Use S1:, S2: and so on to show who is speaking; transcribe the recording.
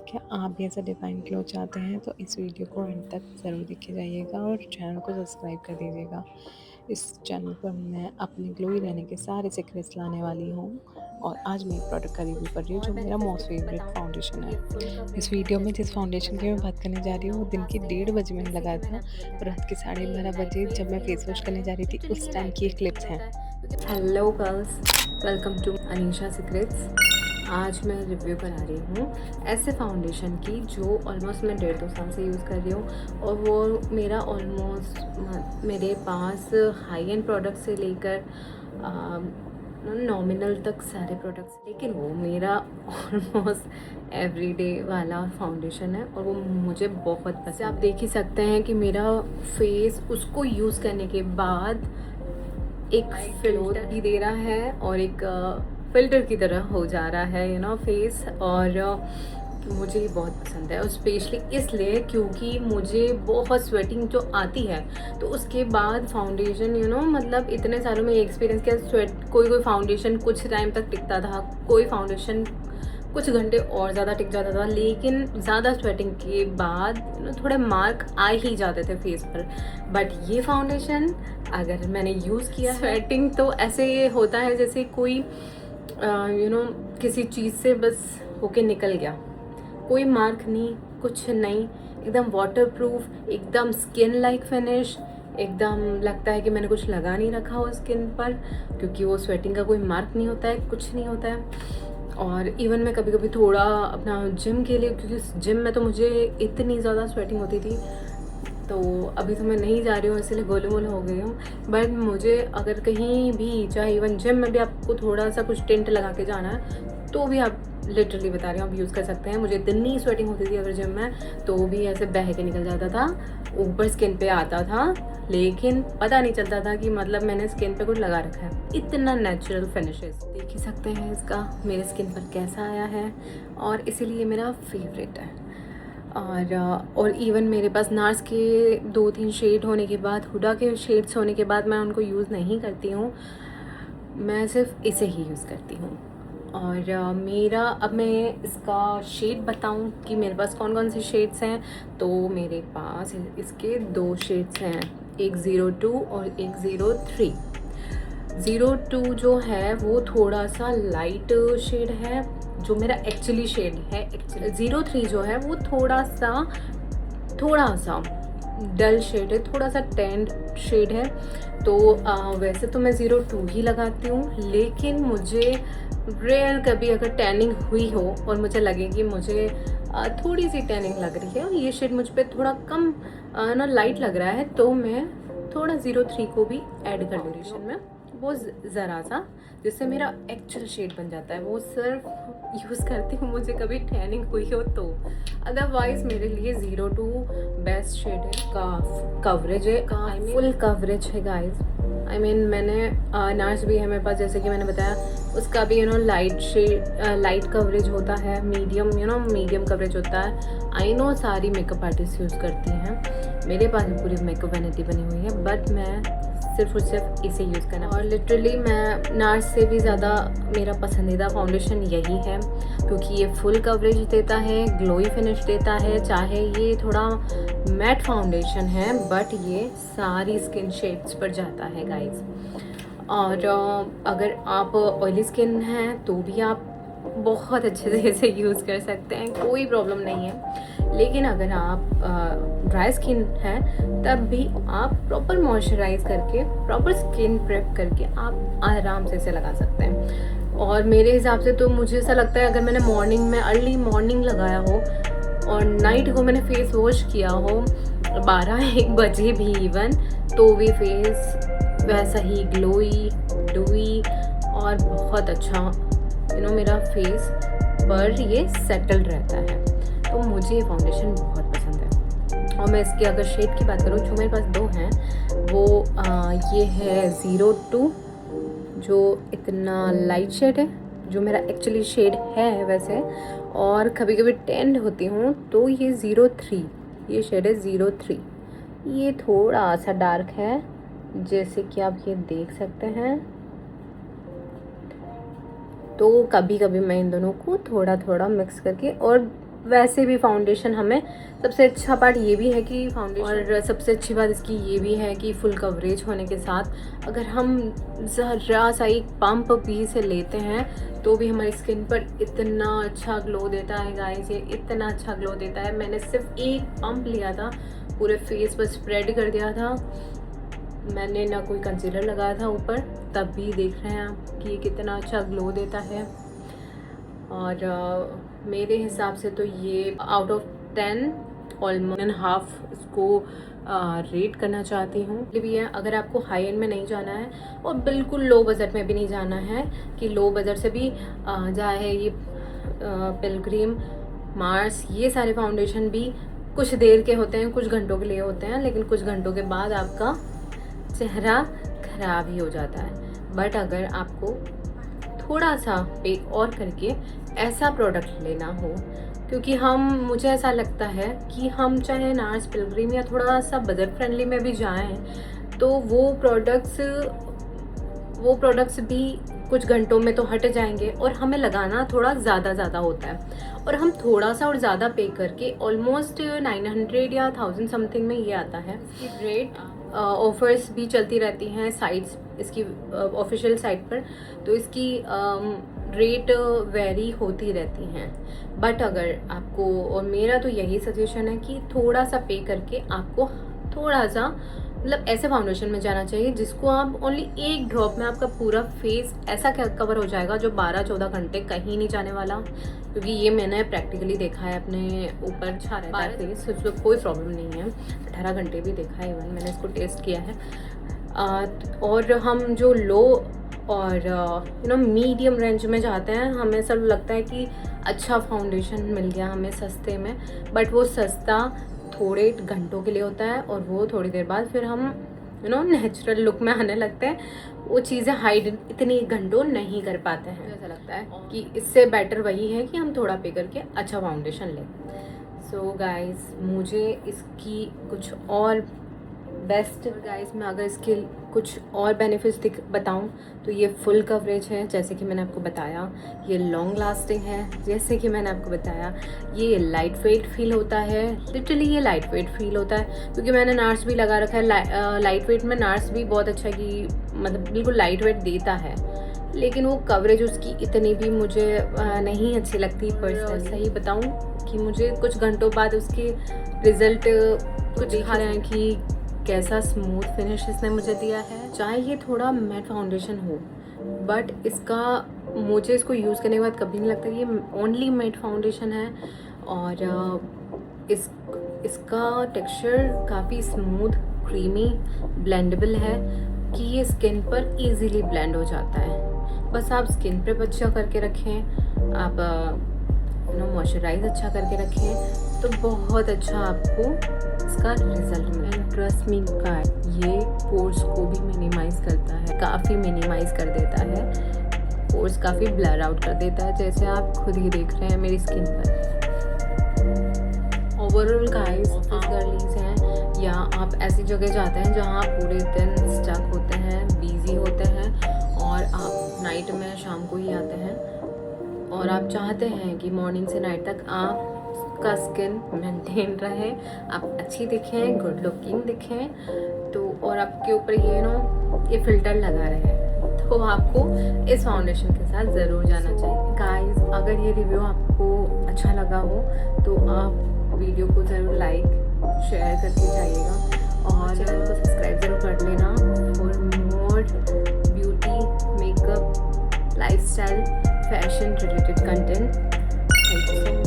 S1: क्या आप भी ऐसा डिफाइन ग्लो चाहते हैं तो इस वीडियो को एंड तक ज़रूर देखे जाइएगा और चैनल को सब्सक्राइब कर दीजिएगा। इस चैनल पर मैं अपने ग्लोई रहने के सारे सीक्रेट्स लाने वाली हूँ और आज मैं एक प्रोडक्ट का रिव्यू कर रही हूँ
S2: और
S1: जो
S2: मैं
S1: मेरा
S2: जैसे
S1: मोस्ट
S2: कि
S1: फेवरेट
S2: बताऊँ
S1: फाउंडेशन
S2: कि
S1: है।
S2: ये फुल
S1: इस
S2: कवरेज है
S1: वीडियो में
S2: जैसे
S1: जिस
S2: कि मैं आपको
S1: फाउंडेशन की मैं
S2: बताऊँ
S1: बात करने जा रही हूँ
S2: तो
S1: वो दिन के
S2: फास्ट एंड
S1: 1:30 बजे मैंने
S2: जैसे
S1: लगाया
S2: कि मैंने
S1: था
S2: आपको
S1: और
S2: बताया
S1: रात के साढ़े
S2: कि
S1: बारह
S2: लाइट
S1: बजे जब
S2: वेट
S1: मैं
S2: भी
S1: फेस
S2: होता
S1: वॉश करने
S2: है,
S1: जा रही थी उस
S2: लिटरली ये
S1: टाइम
S2: लाइट
S1: की ये
S2: वेट भी
S1: क्लिप्स हैं।
S2: होता है क्योंकि hello girls, welcome to Anisha secrets. आज मैं रिव्यू करा रही हूँ ऐसे फाउंडेशन की जो ऑलमोस्ट मैं 1.5-2 साल से यूज़ कर रही हूँ और वो मेरा ऑलमोस्ट मेरे पास हाई एंड प्रोडक्ट से लेकर नॉमिनल तक सारे प्रोडक्ट्स, लेकिन वो मेरा ऑलमोस्ट एवरीडे वाला फाउंडेशन है और वो मुझे बहुत पसंद है। आप देख ही सकते हैं कि मेरा फेस उसको यूज़ करने के बाद एक फिल्टर भी दे रहा है और एक फिल्टर की तरह हो जा रहा है फेस। और मुझे ये बहुत पसंद है और स्पेशली इसलिए क्योंकि मुझे बहुत स्वेटिंग जो आती है तो उसके बाद फाउंडेशन मतलब इतने सालों में एक्सपीरियंस किया। स्वेट कोई फाउंडेशन कुछ टाइम तक टिकता था, कोई फाउंडेशन कुछ घंटे और ज़्यादा टिक जाता था, लेकिन ज़्यादा स्वेटिंग के बाद थोड़े मार्क आ ही जाते थे फेस पर। बट ये फाउंडेशन अगर मैंने यूज़ किया है, स्वेटिंग तो ऐसे होता है जैसे कोई किसी चीज़ से बस होके निकल गया, कोई मार्क नहीं, कुछ नहीं, एकदम वाटर प्रूफ, एकदम स्किन लाइक फिनिश, एकदम लगता है कि मैंने कुछ लगा नहीं रखा हो स्किन पर, क्योंकि वो स्वेटिंग का कोई मार्क नहीं होता है, कुछ नहीं होता है। और इवन मैं कभी कभी थोड़ा अपना जिम के लिए, क्योंकि जिम में तो मुझे इतनी ज़्यादा स्वेटिंग होती थी, तो अभी तो मैं नहीं जा रही हूँ इसलिए गोलू मोलू हो गई हूँ। बट मुझे अगर कहीं भी, चाहे इवन जिम में भी आपको थोड़ा सा कुछ टिंट लगा के जाना है तो भी आप, लिटरली बता रही हूँ, आप यूज़ कर सकते हैं। मुझे इतनी स्वेटिंग होती थी अगर जिम में तो भी ऐसे बह के निकल जाता था, ऊपर स्किन पे आता था, लेकिन पता नहीं चलता था कि मतलब मैंने स्किन पे कुछ लगा रखा है। इतना नेचुरल फिनिशेस देख ही सकते हैं इसका मेरे स्किन पर कैसा आया है और इसीलिए मेरा फेवरेट है। और इवन मेरे पास नार्स के 2-3 शेड होने के बाद, हुडा के शेड्स होने के बाद मैं उनको यूज़ नहीं करती हूँ, मैं सिर्फ इसे ही यूज़ करती हूँ। और मेरा, अब मैं इसका शेड बताऊँ कि मेरे पास कौन कौन से शेड्स हैं, तो मेरे पास इसके 2 शेड्स हैं, एक 02 और एक 03। 02 जो है वो थोड़ा सा लाइट शेड है, जो मेरा एक्चुअली शेड है। एक्चुअली 03 जो है वो थोड़ा सा डल शेड है, थोड़ा सा टेंड शेड है। तो वैसे तो मैं 02 ही लगाती हूँ, लेकिन मुझे रेयर कभी अगर टैनिंग हुई हो और मुझे लगे कि मुझे थोड़ी सी टैनिंग लग रही है और ये शेड मुझ पर थोड़ा कम लाइट लग रहा है, तो मैं थोड़ा 03 को भी ऐड कर लेती हूँ में, वो ज़रा सा, जिससे मेरा एक्चुअल शेड बन जाता है। वो सिर्फ यूज़ करती हूँ मुझे कभी टैनिंग हुई हो तो, अदरवाइज मेरे लिए 02 बेस्ट शेड है। का कवरेज है, का फुल कवरेज है गाइस। मैंने नार्स भी है मेरे पास, जैसे कि मैंने बताया, उसका भी लाइट शेड, लाइट कवरेज होता है, मीडियम मीडियम कवरेज होता है। आई नो सारी मेकअप आर्टिस्ट यूज़ करती हैं, मेरे पास भी पूरी मेकअप वैनिटी बनी हुई है, बट मैं सिर्फ और सिर्फ इसे यूज़ करना। और लिटरली मैं नार्स से भी ज़्यादा मेरा पसंदीदा फाउंडेशन यही है, क्योंकि ये फुल कवरेज देता है, ग्लोई फिनिश देता है। चाहे ये थोड़ा मैट फाउंडेशन है बट ये सारी स्किन शेड्स पर जाता है गाइस। और अगर आप ऑयली स्किन हैं तो भी आप बहुत अच्छे से इसे यूज़ कर सकते हैं, कोई प्रॉब्लम नहीं है। लेकिन अगर आप ड्राई स्किन है तब भी आप प्रॉपर मॉइस्चराइज करके, प्रॉपर स्किन प्रेप करके आप आराम से इसे लगा सकते हैं। और मेरे हिसाब से तो मुझे ऐसा लगता है, अगर मैंने मॉर्निंग में, अर्ली मॉर्निंग लगाया हो और नाइट को मैंने फेस वॉश किया हो 12-1 बजे भी इवन, तो भी फेस वैसा ही ग्लोई, डूई और बहुत अच्छा मेरा फेस पर ये सेटल्ड रहता है। तो मुझे ये फाउंडेशन बहुत पसंद है। और मैं इसकी अगर शेड की बात करूँ, जो मेरे पास 2 हैं वो ये है 02, जो इतना लाइट शेड है, जो मेरा एक्चुअली शेड है वैसे, और कभी कभी टेंड होती हूँ तो ये 03, ये शेड है 03। ये थोड़ा सा डार्क है, जैसे कि आप ये देख सकते हैं। तो कभी कभी मैं इन दोनों को थोड़ा थोड़ा मिक्स करके, और वैसे भी फाउंडेशन हमें सबसे अच्छा पार्ट ये भी है कि फाउंडेशन, और सबसे अच्छी बात इसकी ये भी है कि फुल कवरेज होने के साथ अगर हम ज़रा सा एक पंप भी से लेते हैं तो भी हमारी स्किन पर इतना अच्छा ग्लो देता है गाइस, ये इतना अच्छा ग्लो देता है। मैंने सिर्फ एक पंप लिया था, पूरे फेस पर स्प्रेड कर दिया था, मैंने ना कोई कंसीलर लगाया था ऊपर, तब भी देख रहे हैं आप कि ये कितना अच्छा ग्लो देता है। और मेरे हिसाब से तो ये out of 10 almost and half इसको रेट करना चाहती हूँ। भी है अगर आपको हाई एंड में नहीं जाना है और बिल्कुल लो बजट में भी नहीं जाना है कि लो बजट से भी चाहे ये पिलग्रिम, मार्स, ये सारे फाउंडेशन भी कुछ देर के होते हैं, कुछ घंटों के लिए होते हैं, लेकिन कुछ घंटों के बाद आपका चेहरा खराब ही हो जाता है। बट अगर आपको थोड़ा सा पे और करके ऐसा प्रोडक्ट लेना हो, क्योंकि मुझे ऐसा लगता है कि हम चाहे नार्स, पिलग्रिम या थोड़ा सा बजट फ्रेंडली में भी जाएं तो वो प्रोडक्ट्स भी कुछ घंटों में तो हट जाएंगे और हमें लगाना थोड़ा ज़्यादा होता है, और हम थोड़ा सा और ज़्यादा पे करके ऑलमोस्ट 900 या 1000 समथिंग में ये आता है। इसकी रेट ऑफर्स भी चलती रहती हैं साइट्स, इसकी ऑफिशियल साइट पर, तो इसकी रेट वेरी होती रहती हैं। बट अगर आपको, और मेरा तो यही सजेशन है कि थोड़ा सा पे करके आपको थोड़ा सा मतलब ऐसे फाउंडेशन में जाना चाहिए जिसको आप ओनली एक ड्रॉप में आपका पूरा फेस ऐसा कवर हो जाएगा जो 12-14 घंटे कहीं नहीं जाने वाला, क्योंकि ये मैंने प्रैक्टिकली देखा है अपने ऊपर। अच्छा रहता है फेस, उसमें कोई प्रॉब्लम नहीं है। 18 घंटे भी देखा है, इवन मैंने इसको टेस्ट किया है। और हम जो लो और मीडियम रेंज में जाते हैं, हमें सब लगता है कि अच्छा फाउंडेशन मिल गया हमें सस्ते में, बट वो सस्ता थोड़े घंटों के लिए होता है और वो थोड़ी देर बाद फिर हम नेचुरल लुक में आने लगते हैं, वो चीज़ें हाइड इतनी घंटों नहीं कर पाते हैं। ऐसा लगता है कि इससे बेटर वही है कि हम थोड़ा पे करके अच्छा फाउंडेशन लें। सो गाइस, मुझे इसकी कुछ और बेस्ट गाइस मैं अगर इसके कुछ और बेनिफिट्स बताऊं तो ये फुल कवरेज है जैसे कि मैंने आपको बताया, ये लॉन्ग लास्टिंग है जैसे कि मैंने आपको बताया, ये लाइट वेट फील होता है, लिटरली ये लाइट वेट फील होता है, क्योंकि मैंने नार्स भी लगा रखा है। लाइट वेट में नार्स भी बहुत अच्छा कि मतलब बिल्कुल लाइट वेट देता है, लेकिन वो कवरेज उसकी इतनी भी मुझे नहीं अच्छी लगती पर्सनली। सही बताऊँ कि मुझे कुछ घंटों बाद उसके रिजल्ट कुछ दिखा रहे हैं कि कैसा स्मूथ फिनिश इसने मुझे दिया है। चाहे ये थोड़ा मैट फाउंडेशन हो, बट मुझे इसको यूज़ करने के बाद कभी नहीं लगता कि ये ओनली मैट फाउंडेशन है। और इसका टेक्सचर काफ़ी स्मूथ, क्रीमी, ब्लेंडेबल है कि ये स्किन पर इजीली ब्लेंड हो जाता है। बस आप स्किन पे अच्छा करके रखें, आप मॉइस्चराइज अच्छा करके रखें तो बहुत अच्छा आपको इसका रिजल्ट मिले। एंड ट्रस्ट मी गाइस, ये पोर्स को भी मिनिमाइज करता है, काफ़ी मिनिमाइज कर देता है, पोर्स काफ़ी ब्लर आउट कर देता है, जैसे आप खुद ही देख रहे हैं मेरी स्किन पर। ओवरऑल गाइस, ऑफिस गर्लीज हैं या आप ऐसी जगह जाते हैं जहाँ आप पूरे दिन स्टक होते हैं, बिजी होते हैं और आप नाइट में शाम को ही आते हैं और आप चाहते हैं कि मॉर्निंग से नाइट तक आपका स्किन मेंटेन रहे, आप अच्छी दिखें, गुड लुकिंग दिखें, तो और आपके ऊपर ये फिल्टर लगा रहे हैं, तो आपको इस फाउंडेशन के साथ ज़रूर जाना चाहिए। गाइस, अगर ये रिव्यू आपको अच्छा लगा हो तो आप वीडियो को ज़रूर लाइक शेयर करके जाइएगा और चैनल को सब्सक्राइब ज़रूर कर लेना for more beauty, makeup, lifestyle, fashion related content. Thank you so much.